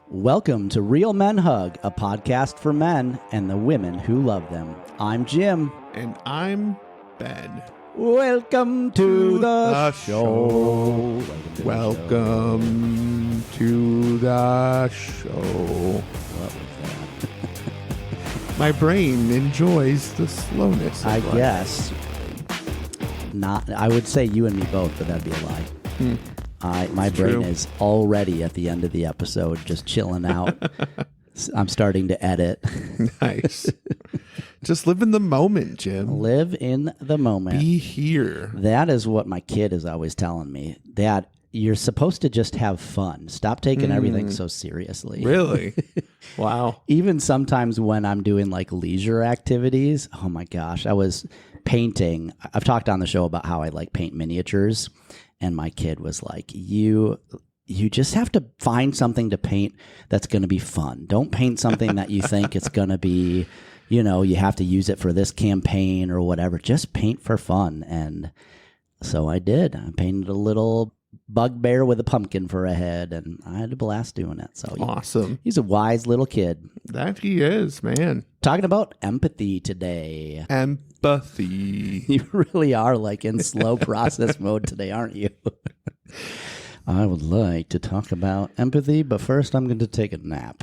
Welcome to Real Men Hug, a podcast for men and the women who love them. I'm Jim. And I'm Ben. Welcome to the show. Welcome to the show. What was that? My brain enjoys the slowness of I life. guess. Not. I would say you and me both, but that'd be a lie. My brain true. is already at the end of the episode, just chilling out. I'm starting to edit. Nice. Just live in the moment, Jim. Live in the moment. Be here. That is what my kid is always telling me. Dad, you're supposed to just have fun. Stop taking everything so seriously. Really? Wow. Even sometimes when I'm doing like leisure activities, oh my gosh, I was painting. I've talked on the show about how I like paint miniatures. And my kid was like, you just have to find something to paint that's going to be fun. Don't paint something that you think it's going to be, you know, you have to use it for this campaign or whatever. Just paint for fun. And so I did. I painted a little bugbear with a pumpkin for a head, and I had a blast doing it. So Awesome. he's a wise little kid. That he is, man. Talking about empathy today. Empathy. You really are like in slow process mode today, aren't you? I would like to talk about empathy, but first I'm going to take a nap.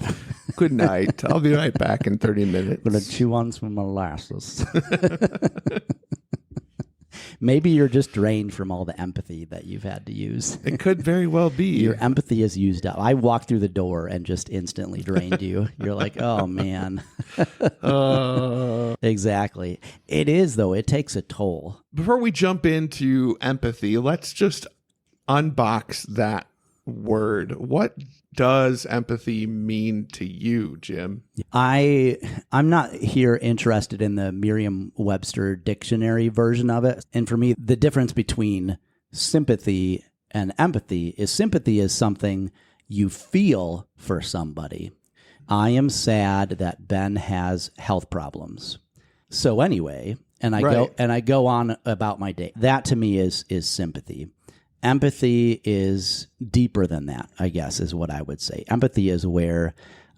Good night. I'll be right back in 30 minutes. I'm going to chew on some molasses. Maybe you're just drained from all the empathy that you've had to use. It could very well be. Your empathy is used up. I walked through the door and just instantly drained you. You're like, oh, man. Exactly. It is, though. It takes a toll. Before we jump into empathy, let's just unbox that word. What does empathy mean to you, Jim? I'm not here interested in the Merriam-Webster dictionary version of it. And for me, the difference between sympathy and empathy is something you feel for somebody. I am sad that Ben has health problems. So anyway, and I go on about my day. That to me is sympathy. Empathy is deeper than that, I guess, is what I would say. Empathy is where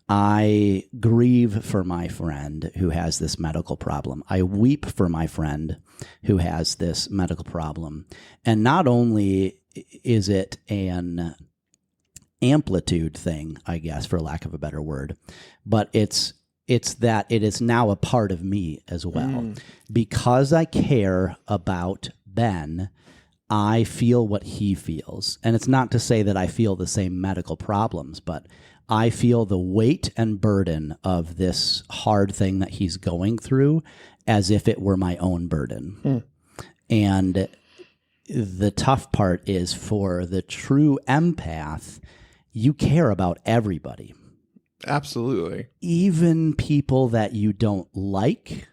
I grieve for my friend who has this medical problem. I weep for my friend who has this medical problem. And not only is it an amplitude thing, I guess, for lack of a better word, but it's that it is now a part of me as well. Because I care about Ben, I feel what he feels. And it's not to say that I feel the same medical problems, but I feel the weight and burden of this hard thing that he's going through as if it were my own burden. And the tough part is for the true empath, you care about everybody. Absolutely. Even people that you don't like.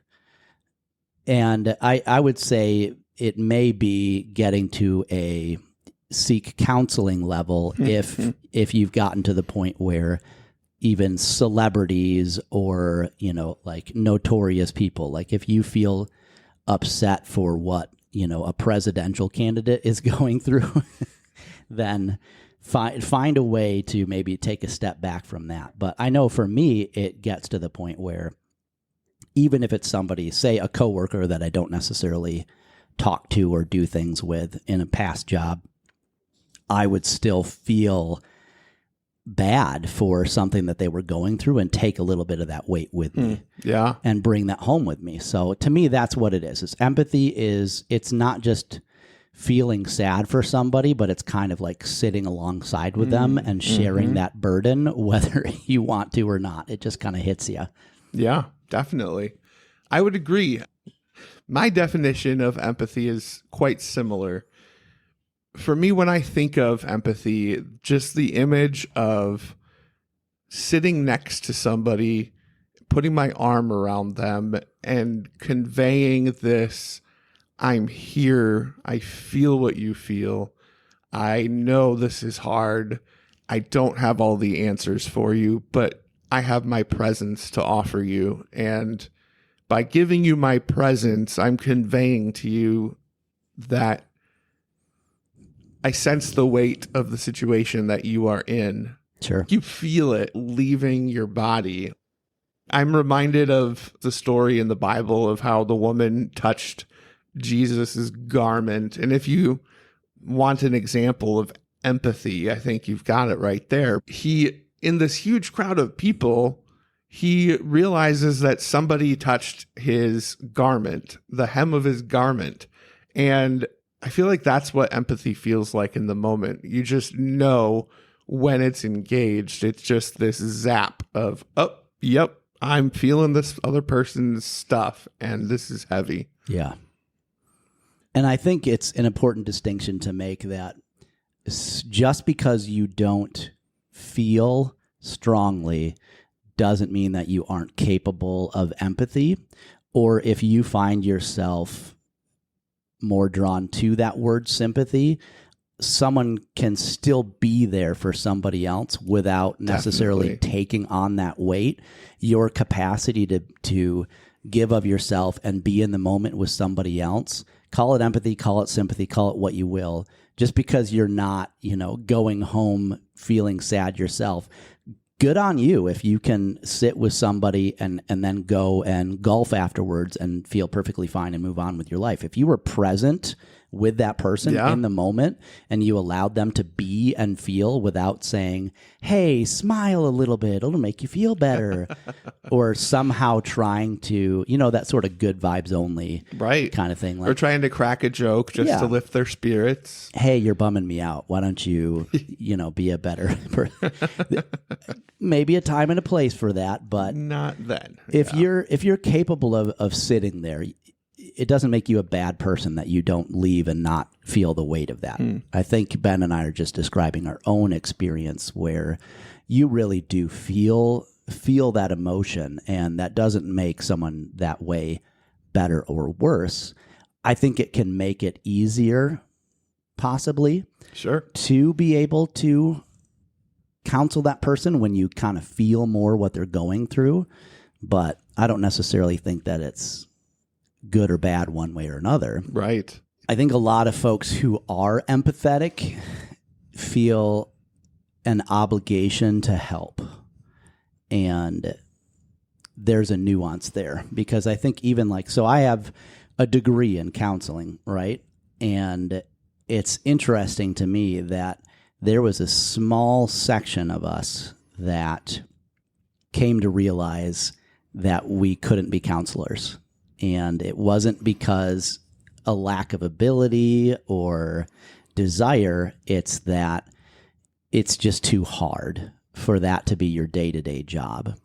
And I would say it may be getting to a seek counseling level if you've gotten to the point where even celebrities or, you know, like notorious people, like if you feel upset for what, you know, a presidential candidate is going through, then find a way to maybe take a step back from that. But I know for me, it gets to the point where even if it's somebody, say a coworker that I don't necessarily talk to or do things with in a past job, I would still feel bad for something that they were going through and take a little bit of that weight with me. Yeah. And bring that home with me. So to me, that's what it is. Empathy it's not just feeling sad for somebody, but it's kind of like sitting alongside with them and sharing that burden, whether you want to or not. It just kind of hits you. Yeah, definitely. I would agree. My definition of empathy is quite similar. For me, when I think of empathy, just the image of sitting next to somebody, putting my arm around them and conveying this, I'm here, I feel what you feel, I know this is hard, I don't have all the answers for you, but I have my presence to offer you, and by giving you my presence, I'm conveying to you that I sense the weight of the situation that you are in. Sure. You feel it leaving your body. I'm reminded of the story in the Bible of how the woman touched Jesus's garment. And if you want an example of empathy, I think you've got it right there. He, in this huge crowd of people, he realizes that somebody touched his garment, the hem of his garment. And I feel like that's what empathy feels like in the moment. You just know when it's engaged. It's just this zap of, oh, yep, I'm feeling this other person's stuff, and this is heavy. Yeah. And I think it's an important distinction to make that just because you don't feel strongly doesn't mean that you aren't capable of empathy, or if you find yourself more drawn to that word sympathy, someone can still be there for somebody else without necessarily taking on that weight. Your capacity to give of yourself and be in the moment with somebody else, call it empathy, call it sympathy, call it what you will. Just because you're not, going home feeling sad yourself, good on you if you can sit with somebody and then go and golf afterwards and feel perfectly fine and move on with your life. If you were present with that person in the moment and you allowed them to be and feel without saying, hey, smile a little bit, it'll make you feel better, or somehow trying to, that sort of good vibes only kind of thing. Or trying to crack a joke just to lift their spirits. Hey, you're bumming me out. Why don't you, be a better person? Maybe a time and a place for that, but not then. If you're capable of sitting there, it doesn't make you a bad person that you don't leave and not feel the weight of that. I think Ben and I are just describing our own experience where you really do feel that emotion, and that doesn't make someone that way better or worse. I think it can make it easier, possibly, to be able to counsel that person when you kind of feel more what they're going through. But I don't necessarily think that it's good or bad one way or another. Right. I think a lot of folks who are empathetic feel an obligation to help. And there's a nuance there, because I think even so I have a degree in counseling, right? And it's interesting to me that there was a small section of us that came to realize that we couldn't be counselors. And it wasn't because a lack of ability or desire, it's that it's just too hard for that to be your day-to-day job.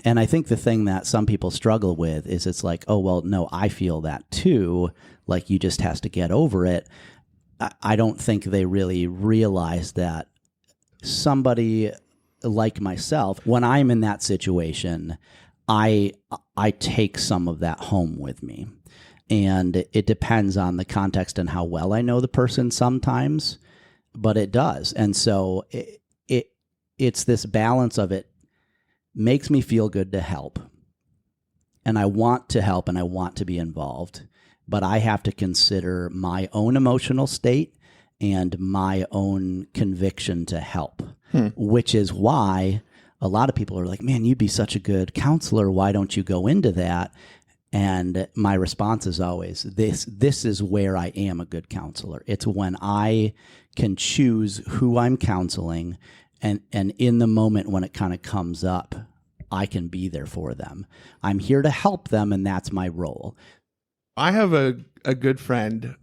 And I think the thing that some people struggle with is it's like, oh, well, no, I feel that too. Like, you just has to get over it. I don't think they really realize that somebody like myself, when I'm in that situation, I take some of that home with me. And it depends on the context and how well I know the person sometimes, but it does. And so it's this balance of it makes me feel good to help. And I want to help and I want to be involved, but I have to consider my own emotional state and my own conviction to help, which is why a lot of people are like, man, you'd be such a good counselor. Why don't you go into that? And my response is always, this is where I am a good counselor. It's when I can choose who I'm counseling, and in the moment when it kind of comes up, I can be there for them. I'm here to help them, and that's my role. I have a good friend,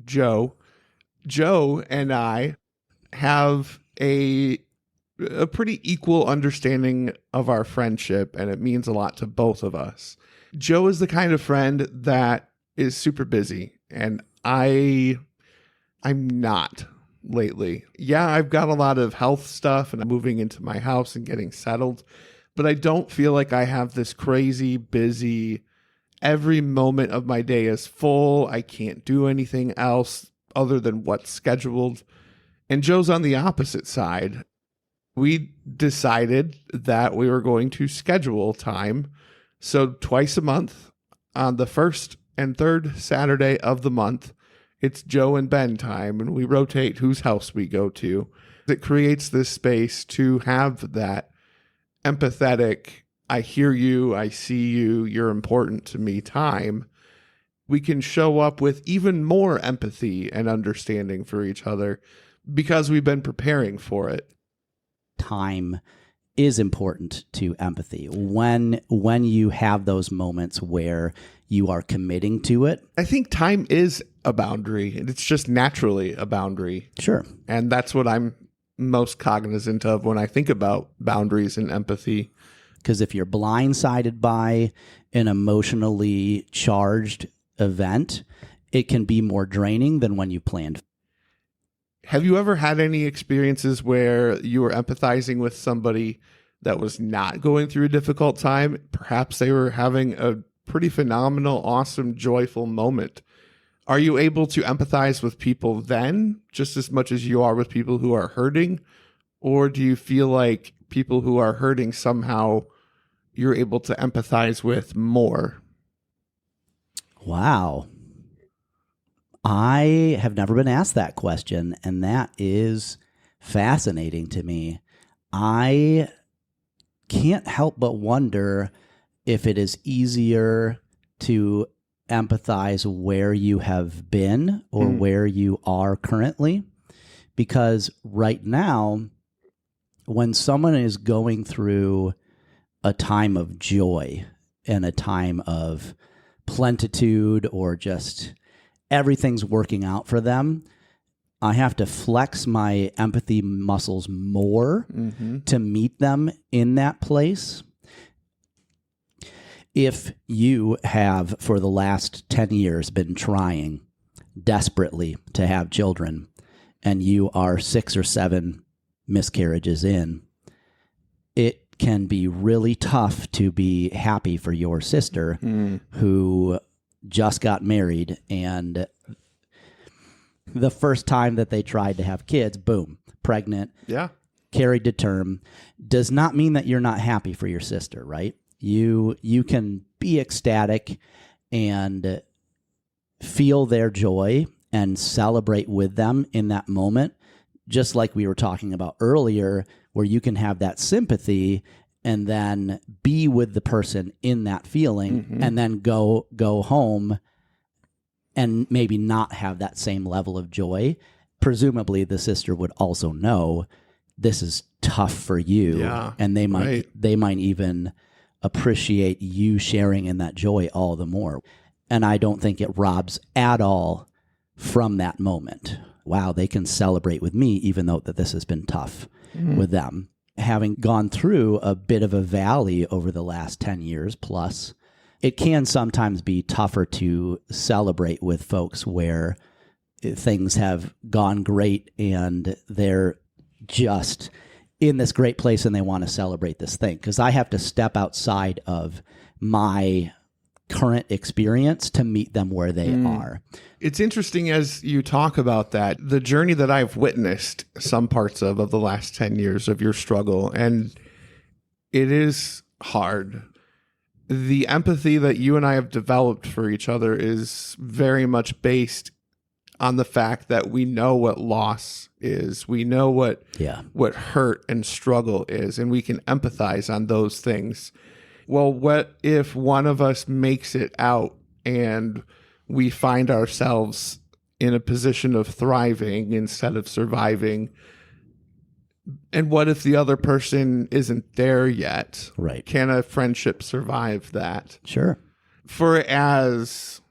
Joe. Joe and I have a pretty equal understanding of our friendship, and it means a lot to both of us. Joe is the kind of friend that is super busy, and I'm not lately. Yeah, I've got a lot of health stuff, and I'm moving into my house and getting settled, but I don't feel like I have this crazy busy, every moment of my day is full. I can't do anything else other than what's scheduled. And Joe's on the opposite side. We decided that we were going to schedule time. So twice a month, on the first and third Saturday of the month, it's Joe and Ben time, and we rotate whose house we go to. It creates this space to have that empathetic, I hear you, I see you, you're important to me time. We can show up with even more empathy and understanding for each other because we've been preparing for it. Time is important to empathy. When you have those moments where you are committing to it. I think time is a boundary. It's just naturally a boundary. Sure. And that's what I'm most cognizant of when I think about boundaries and empathy. Because if you're blindsided by an emotionally charged event, it can be more draining than when you planned. Have you ever had any experiences where you were empathizing with somebody that was not going through a difficult time? Perhaps they were having a pretty phenomenal, awesome, joyful moment. Are you able to empathize with people then just as much as you are with people who are hurting? Or do you feel like people who are hurting somehow you're able to empathize with more? Wow. I have never been asked that question, and that is fascinating to me. I can't help but wonder if it is easier to empathize where you have been or where you are currently. Because right now, when someone is going through a time of joy and a time of plenitude or just everything's working out for them, I have to flex my empathy muscles more to meet them in that place. If you have, for the last 10 years, been trying desperately to have children, and you are 6 or 7 miscarriages in, it can be really tough to be happy for your sister who just got married, and the first time that they tried to have kids, boom, pregnant, carried to term, does not mean that you're not happy for your sister, right? You can be ecstatic and feel their joy and celebrate with them in that moment, just like we were talking about earlier, where you can have that sympathy and then be with the person in that feeling and then go home and maybe not have that same level of joy. Presumably the sister would also know this is tough for you, and they might even appreciate you sharing in that joy all the more. And I don't think it robs at all from that moment. Wow, they can celebrate with me even though that this has been tough with them. Having gone through a bit of a valley over the last 10 years plus, it can sometimes be tougher to celebrate with folks where things have gone great and they're just in this great place and they want to celebrate this thing. Because I have to step outside of my current experience to meet them where they are. It's interesting as you talk about that, the journey that I've witnessed some parts of the last 10 years of your struggle, and it is hard. The empathy that you and I have developed for each other is very much based on the fact that we know what loss is. We know what hurt and struggle is, and we can empathize on those things. Well, what if one of us makes it out and we find ourselves in a position of thriving instead of surviving? And what if the other person isn't there yet? Right. Can a friendship survive that? Sure. For as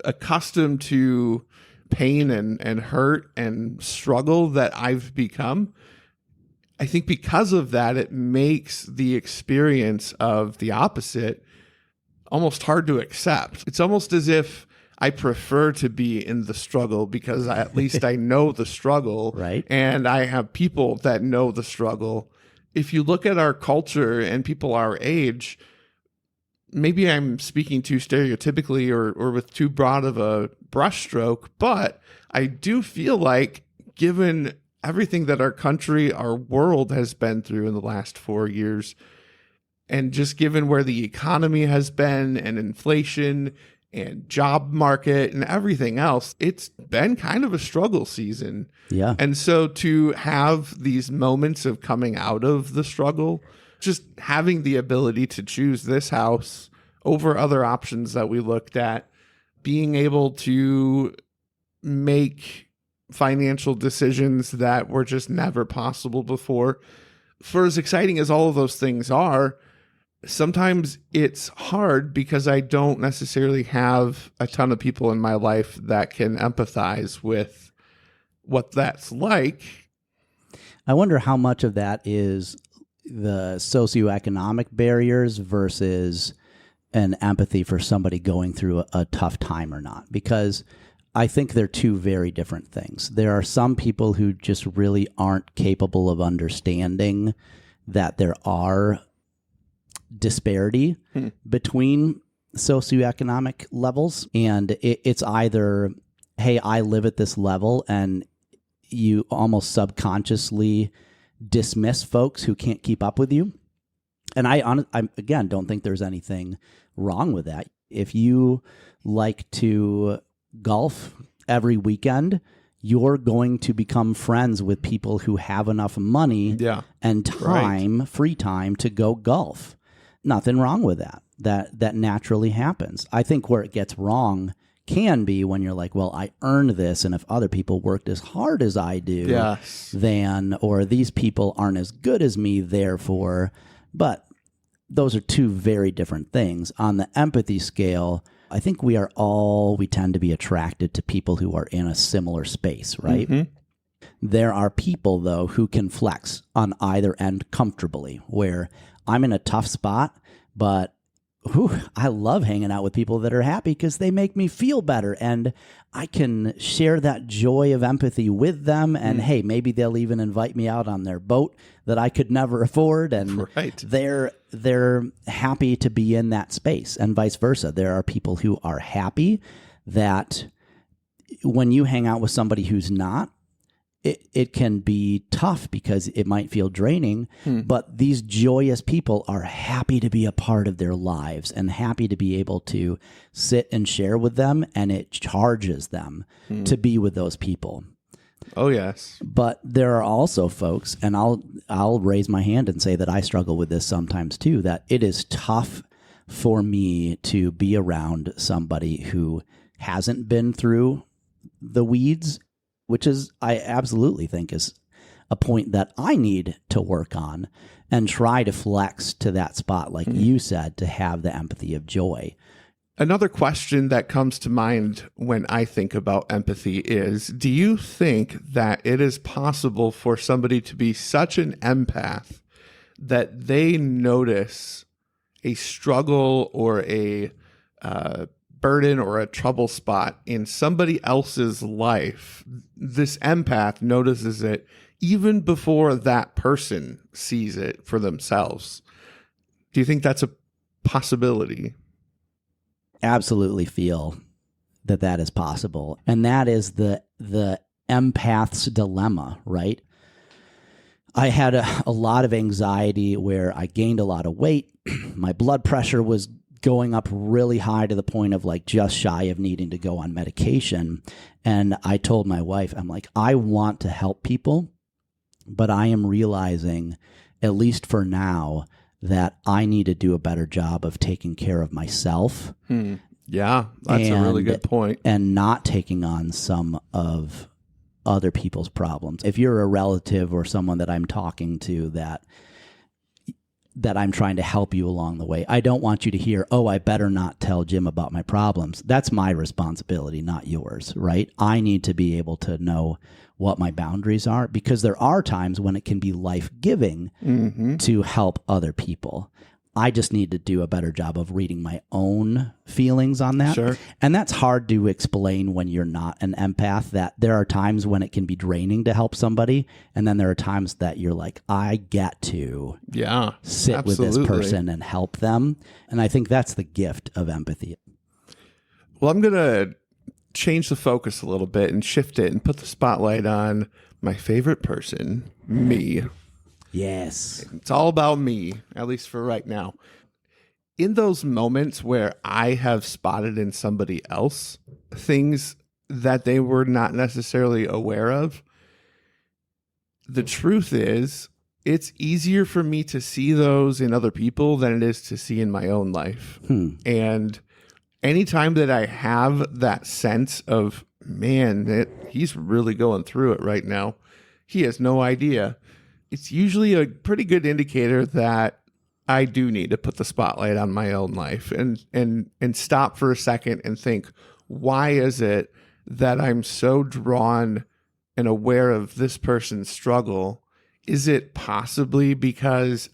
accustomed to pain and hurt and struggle that I've become, I think because of that, it makes the experience of the opposite almost hard to accept. It's almost as if I prefer to be in the struggle because at least I know the struggle, right? And I have people that know the struggle. If you look at our culture and people our age, maybe I'm speaking too stereotypically or with too broad of a brushstroke, but I do feel like given everything that our country, our world has been through in the last 4 years, and just given where the economy has been and inflation and job market and everything else, it's been kind of a struggle season. Yeah. And so to have these moments of coming out of the struggle, just having the ability to choose this house over other options that we looked at, being able to make financial decisions that were just never possible before. For as exciting as all of those things are, sometimes it's hard because I don't necessarily have a ton of people in my life that can empathize with what that's like. I wonder how much of that is the socioeconomic barriers versus an empathy for somebody going through a tough time or not, because I think they're two very different things. There are some people who just really aren't capable of understanding that there are disparity between socioeconomic levels, and it's either, hey, I live at this level, and you almost subconsciously dismiss folks who can't keep up with you. And I again don't think there's anything wrong with that. If you like to golf every weekend, you're going to become friends with people who have enough money and time, free time, to go golf. Nothing wrong with that. That naturally happens. I think where it gets wrong can be when you're like, well, I earned this, and if other people worked as hard as I do, then, or these people aren't as good as me, therefore. But those are two very different things. On the empathy scale, I think we tend to be attracted to people who are in a similar space, right? Mm-hmm. There are people, though, who can flex on either end comfortably, where I'm in a tough spot, but I love hanging out with people that are happy because they make me feel better, and I can share that joy of empathy with them. And hey, maybe they'll even invite me out on their boat that I could never afford, and they're happy to be in that space, and vice versa. There are people who are happy that when you hang out with somebody who's not, it can be tough because it might feel draining, but these joyous people are happy to be a part of their lives and happy to be able to sit and share with them, and it charges them to be with those people. Oh, yes. But there are also folks, and I'll raise my hand and say that I struggle with this sometimes too, that it is tough for me to be around somebody who hasn't been through the weeds, which is, I absolutely think, is a point that I need to work on and try to flex to that spot, like you said, to have the empathy of joy. Another question that comes to mind when I think about empathy is, do you think that it is possible for somebody to be such an empath that they notice a struggle or a burden or a trouble spot in somebody else's life? This empath notices it even before that person sees it for themselves. Do you think that's a possibility? Absolutely feel that is possible. And that is the empath's dilemma, right? I had a lot of anxiety where I gained a lot of weight. My blood pressure was going up really high to the point of like just shy of needing to go on medication. And I told my wife, I'm like, I want to help people, but I am realizing, at least for now, that I need to do a better job of taking care of myself. Yeah, that's a really good point. And not taking on some of other people's problems. If you're a relative or someone that I'm talking to that I'm trying to help you along the way, I don't want you to hear, oh, I better not tell Jim about my problems. That's my responsibility, not yours, right? I need to be able to know what my boundaries are, because there are times when it can be life-giving to help other people. I just need to do a better job of reading my own feelings on that. Sure. And that's hard to explain when you're not an empath, that there are times when it can be draining to help somebody. And then there are times that you're like, I get to sit with this person and help them. And I think that's the gift of empathy. Well, I'm going to change the focus a little bit and shift it and put the spotlight on my favorite person, me. Yes. It's all about me, at least for right now. in those moments where I have spotted in somebody else things that they were not necessarily aware of, the truth is it's easier for me to see those in other people than it is to see in my own life. And anytime that I have that sense of, man, he's really going through it right now, he has no idea, it's usually a pretty good indicator that I do need to put the spotlight on my own life and stop for a second and think, why is it that I'm so drawn and aware of this person's struggle? Is it possibly because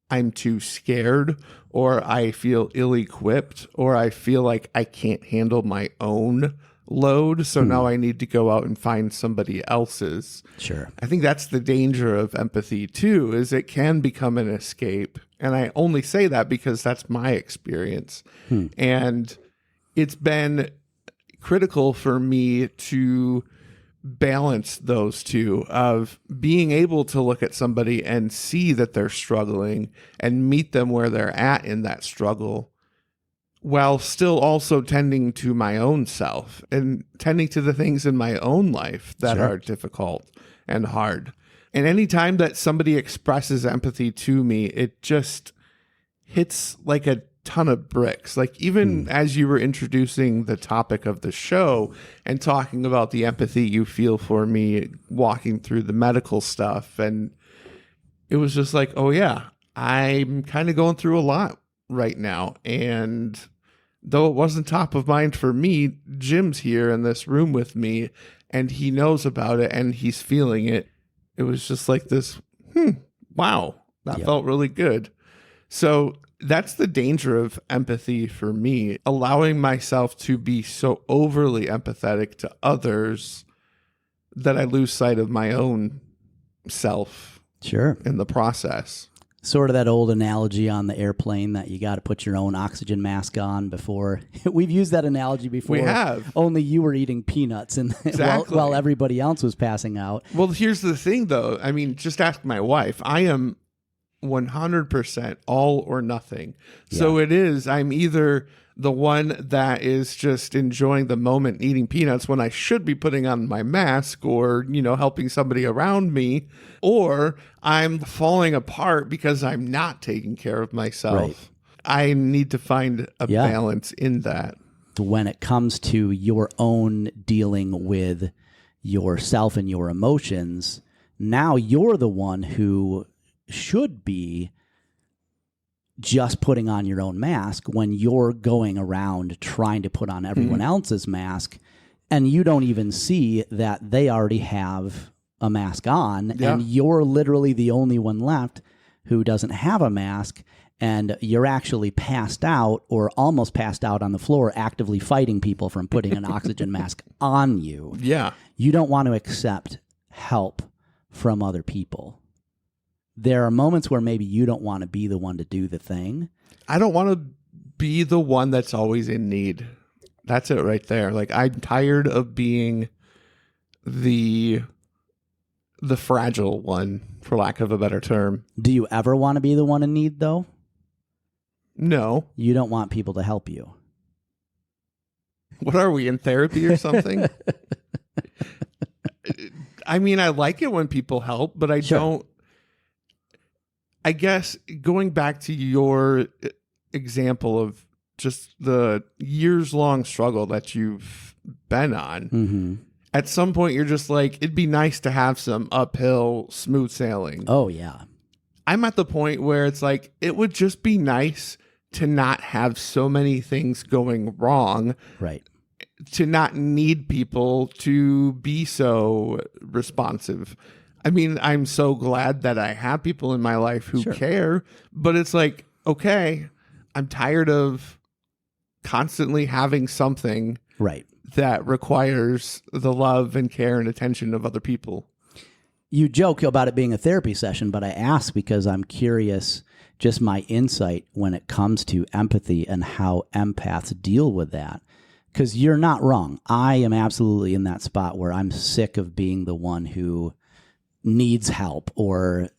I'm too scared, or I feel ill-equipped, or I feel like I can't handle my own load, so now I need to go out and find somebody else's? Sure. I think that's the danger of empathy too, is it can become an escape. And I only say that because that's my experience. And it's been critical for me to balance those two, of being able to look at somebody and see that they're struggling and meet them where they're at in that struggle, while still also tending to my own self and tending to the things in my own life that are difficult and hard. And anytime that somebody expresses empathy to me, it just hits like a ton of bricks. Like, even as you were introducing the topic of the show and talking about the empathy you feel for me walking through the medical stuff, and it was just like, oh yeah, I'm kind of going through a lot right now. And though it wasn't top of mind for me, Jim's here in this room with me and he knows about it and he's feeling it. It was just like this, wow, that felt really good. So that's the danger of empathy for me, allowing myself to be so overly empathetic to others that I lose sight of my own self in the process. Sort of that old analogy on the airplane that you got to put your own oxygen mask on before. We've used that analogy before. We have. Only you were eating peanuts and while everybody else was passing out. Well, here's the thing, though. I mean, just ask my wife. I am 100% all or nothing. So it is, I'm either the one that is just enjoying the moment eating peanuts when I should be putting on my mask or, helping somebody around me, or I'm falling apart because I'm not taking care of myself. Right. I need to find a balance in that. When it comes to your own dealing with yourself and your emotions, now you're the one who should be just putting on your own mask when you're going around trying to put on everyone else's mask, and you don't even see that they already have a mask on, and you're literally the only one left who doesn't have a mask, and you're actually passed out or almost passed out on the floor actively fighting people from putting an oxygen mask on you. Yeah. You don't want to accept help from other people. There are moments where maybe you don't want to be the one to do the thing. I don't want to be the one that's always in need. That's it right there. Like, I'm tired of being the fragile one, for lack of a better term. Do you ever want to be the one in need, though? No. You don't want people to help you. What are we, in therapy or something? I mean, I like it when people help, but I don't. I guess going back to your example of just the years-long struggle that you've been on, at some point you're just like, it'd be nice to have some uphill smooth sailing. Oh, yeah. I'm at the point where it's like, it would just be nice to not have so many things going wrong. Right. To not need people to be so responsive. I mean, I'm so glad that I have people in my life who care, but it's like, okay, I'm tired of constantly having something that requires the love and care and attention of other people. You joke about it being a therapy session, but I ask because I'm curious, just my insight when it comes to empathy and how empaths deal with that. Because you're not wrong. I am absolutely in that spot where I'm sick of being the one who needs help, or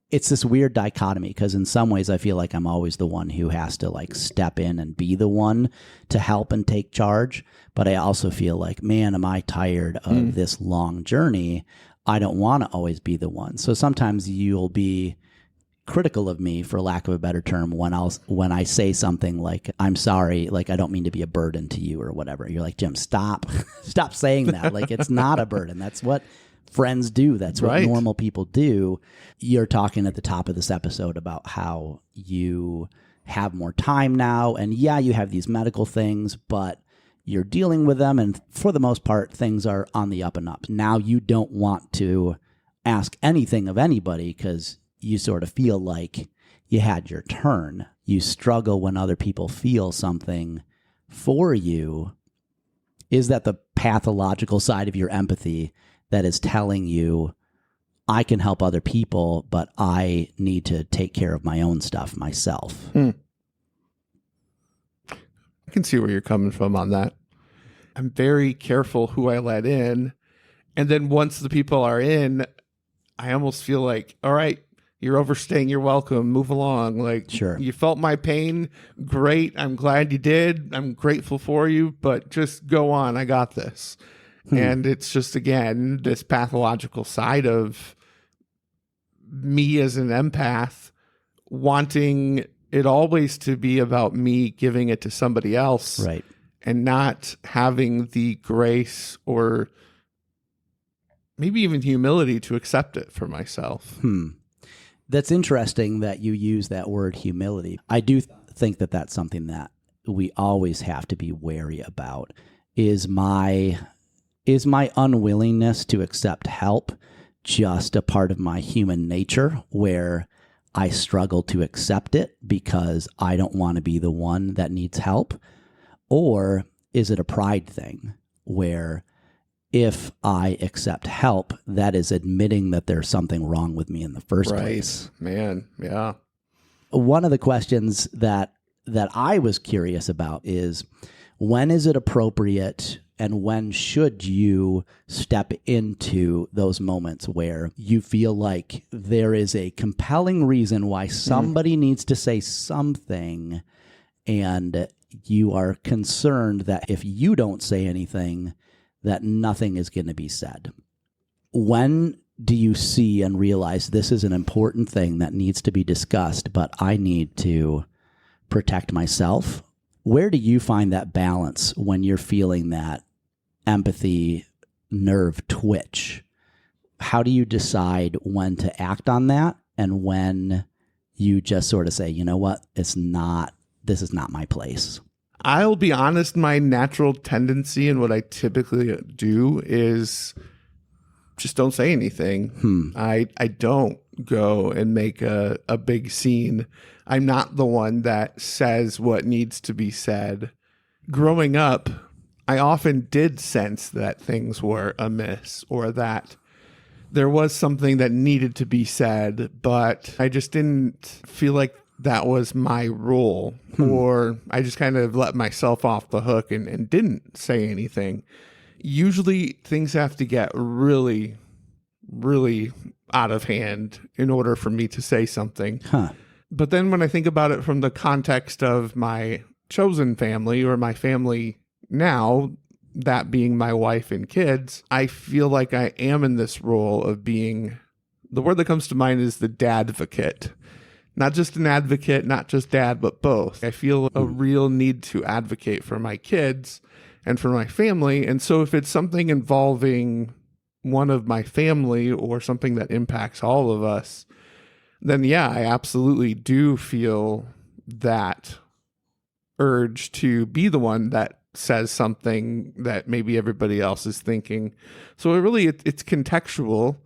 it's this weird dichotomy because in some ways I feel like I'm always the one who has to like step in and be the one to help and take charge. But I also feel like, man, am I tired of this long journey? I don't want to always be the one. So sometimes you'll be critical of me, for lack of a better term, when I say something like, I'm sorry, like I don't mean to be a burden to you or whatever. You're like, Jim, stop saying that. Like it's not a burden. That's what friends do. That's what normal people do. You're talking at the top of this episode about how you have more time now. And yeah, you have these medical things, but you're dealing with them. And for the most part, things are on the up and up. Now you don't want to ask anything of anybody because you sort of feel like you had your turn. You struggle when other people feel something for you. Is that the pathological side of your empathy that is telling you, I can help other people, but I need to take care of my own stuff myself? I can see where you're coming from on that. I'm very careful who I let in. And then once the people are in, I almost feel like, all right, you're overstaying your welcome. Move along. Like, sure, you felt my pain. Great. I'm glad you did. I'm grateful for you, but just go on. I got this. And it's just, again, this pathological side of me as an empath wanting it always to be about me giving it to somebody else. Right. And not having the grace or maybe even humility to accept it for myself. That's interesting that you use that word humility. I do think that that's something that we always have to be wary about. Is my unwillingness to accept help just a part of my human nature where I struggle to accept it because I don't want to be the one that needs help? Or is it a pride thing where if I accept help, that is admitting that there's something wrong with me in the first place? Man, yeah. One of the questions that I was curious about is, when is it appropriate and when should you step into those moments where you feel like there is a compelling reason why somebody needs to say something, and you are concerned that if you don't say anything, that nothing is going to be said? When do you see and realize this is an important thing that needs to be discussed, but I need to protect myself? Where do you find that balance when you're feeling that empathy nerve twitch? How do you decide when to act on that and when you just sort of say, you know what, this is not my place? I'll be honest, my natural tendency and what I typically do is just don't say anything. I don't go and make a big scene. I'm not the one that says what needs to be said. Growing up, I often did sense that things were amiss or that there was something that needed to be said, but I just didn't feel like that was my role, or I just kind of let myself off the hook and didn't say anything. Usually things have to get really, really out of hand in order for me to say something. But then when I think about it from the context of my chosen family or my family now, that being my wife and kids, I feel like I am in this role of being, the word that comes to mind is the dadvocate. Not just an advocate, not just dad, but both. I feel a real need to advocate for my kids and for my family. And so if it's something involving one of my family or something that impacts all of us, then yeah, I absolutely do feel that urge to be the one that says something that maybe everybody else is thinking. So it's contextual.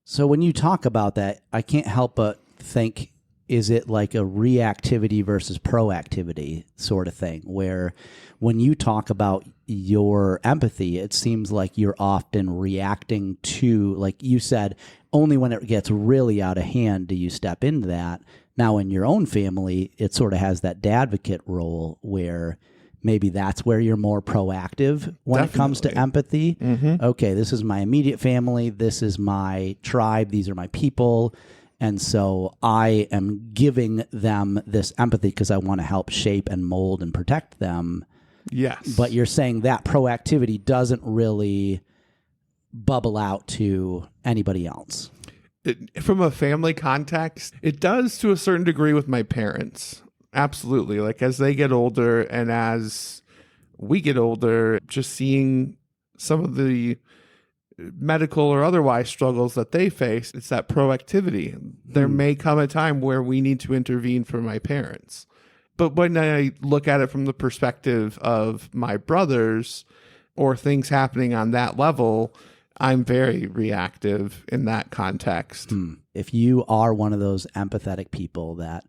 So when you talk about that, I can't help but think, is it like a reactivity versus proactivity sort of thing, where when you talk about your empathy, it seems like you're often reacting to, like you said, only when it gets really out of hand do you step into that. Now, in your own family, it sort of has that dadvocate role where maybe that's where you're more proactive when it comes to empathy. Okay, this is my immediate family. This is my tribe. These are my people. And so I am giving them this empathy because I want to help shape and mold and protect them. Yes. But you're saying that proactivity doesn't really bubble out to anybody else. From a family context, it does to a certain degree with my parents. Absolutely. Like as they get older and as we get older, just seeing some of the medical or otherwise struggles that they face, it's that proactivity. There may come a time where we need to intervene for my parents. But when I look at it from the perspective of my brothers or things happening on that level, I'm very reactive in that context. If you are one of those empathetic people that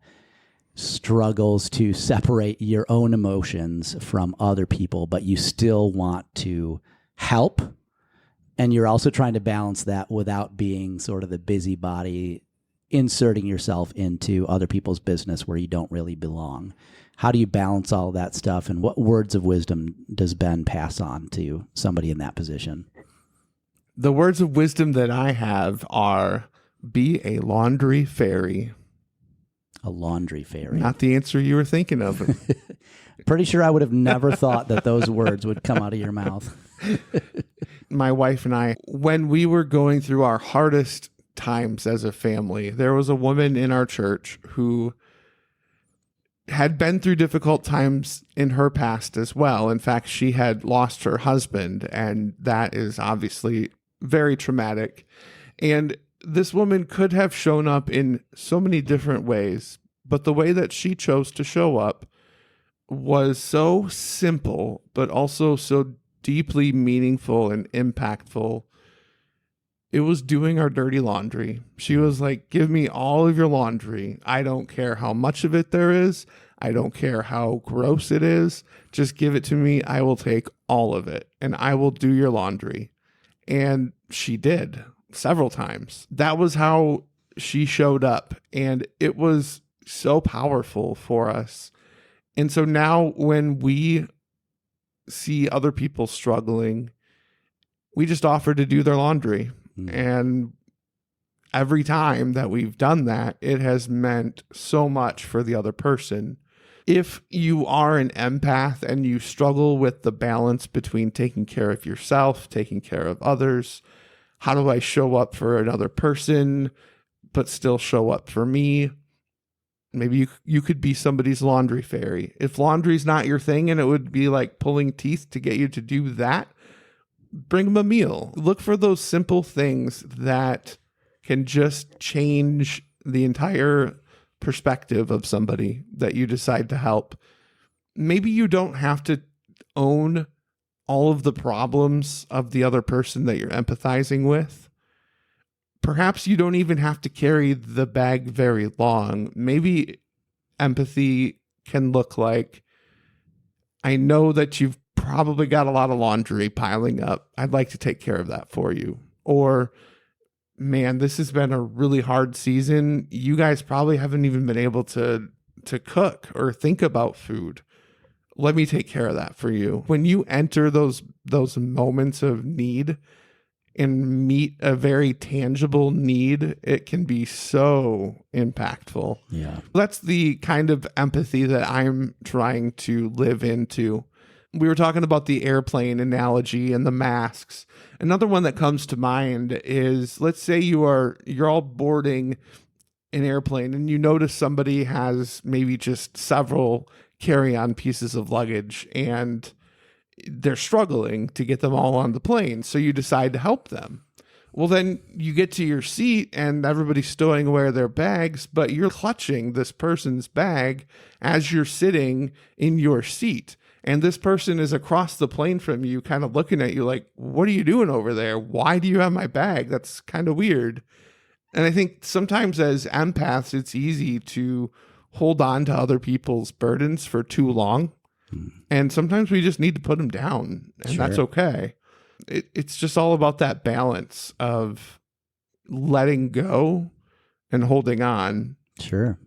struggles to separate your own emotions from other people, but you still want to help, and you're also trying to balance that without being sort of the busybody, inserting yourself into other people's business where you don't really belong. How do you balance all that stuff, and what words of wisdom does Ben pass on to somebody in that position? The words of wisdom that I have are, be a laundry fairy. A laundry fairy. Not the answer you were thinking of. Pretty sure I would have never thought that those words would come out of your mouth. My wife and I, when we were going through our hardest times as a family, there was a woman in our church who had been through difficult times in her past as well. In fact, she had lost her husband, and that is obviously very traumatic. And this woman could have shown up in so many different ways, but the way that she chose to show up was so simple, but also so deeply meaningful and impactful. It was doing our dirty laundry. She was like, give me all of your laundry. I don't care how much of it there is. I don't care how gross it is. Just give it to me. I will take all of it and I will do your laundry. And she did several times. That was how she showed up. And it was so powerful for us. And so now when we see other people struggling, we just offer to do their laundry. And every time that we've done that, it has meant so much for the other person. If you are an empath and you struggle with the balance between taking care of yourself, taking care of others, how do I show up for another person, but still show up for me? Maybe you could be somebody's laundry fairy. If laundry's not your thing and it would be like pulling teeth to get you to do that, bring them a meal. Look for those simple things that can just change the entire perspective of somebody that you decide to help. Maybe you don't have to own all of the problems of the other person that you're empathizing with. Perhaps you don't even have to carry the bag very long. Maybe empathy can look like, I know that you've probably got a lot of laundry piling up. I'd like to take care of that for you. Or, man, this has been a really hard season. You guys probably haven't even been able to cook or think about food. Let me take care of that for you. When you enter those moments of need and meet a very tangible need, it can be so impactful. Yeah. That's the kind of empathy that I'm trying to live into. We were talking about the airplane analogy and the masks. Another one that comes to mind is, let's say you're all boarding an airplane and you notice somebody has maybe just several carry-on pieces of luggage and they're struggling to get them all on the plane. So you decide to help them. Well, then you get to your seat and everybody's stowing away their bags, but you're clutching this person's bag as you're sitting in your seat. And this person is across the plane from you, kind of looking at you like, what are you doing over there? Why do you have my bag? That's kind of weird. And I think sometimes as empaths, it's easy to hold on to other people's burdens for too long. And sometimes we just need to put them down, and Sure. that's okay. It's just all about that balance of letting go and holding on. Sure.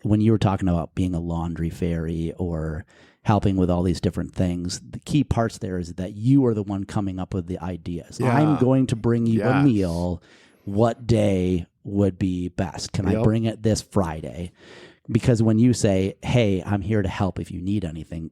When you were talking about being a laundry fairy or helping with all these different things, the key parts there is that you are the one coming up with the ideas. Yeah. I'm going to bring you a Yes. meal. what day would be best? Can I Yep. bring it this Friday? Because when you say, hey, I'm here to help if you need anything,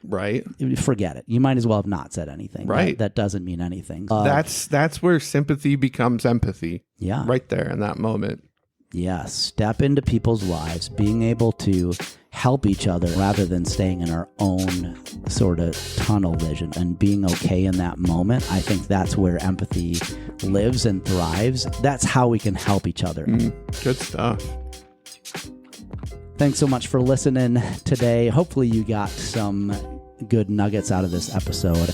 Right. forget it. You might as well have not said anything. Right. That doesn't mean anything. That's where sympathy becomes empathy. Yeah. Right there in that moment. Yeah. Step into people's lives, being able to help each other rather than staying in our own sort of tunnel vision and being okay in that moment. I think that's where empathy lives and thrives. That's how we can help each other. Good stuff. Thanks so much for listening today. Hopefully you got some good nuggets out of this episode.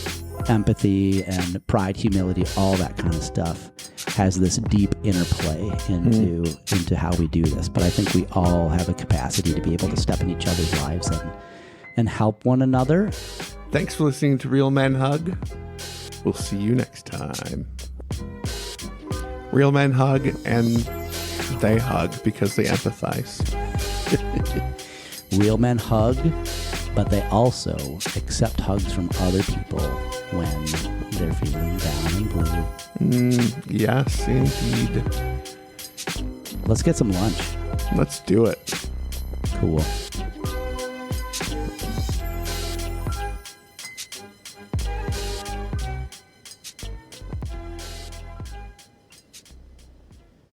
Empathy and pride, humility, all that kind of stuff has this deep interplay into how we do this. But I think we all have a capacity to be able to step in each other's lives and help one another. Thanks for listening to Real Men Hug. We'll see you next time. Real men hug, and they hug because they empathize. Real men hug, but they also accept hugs from other people when they're feeling down and blue. Yes, indeed. Let's get some lunch. Let's do it. Cool.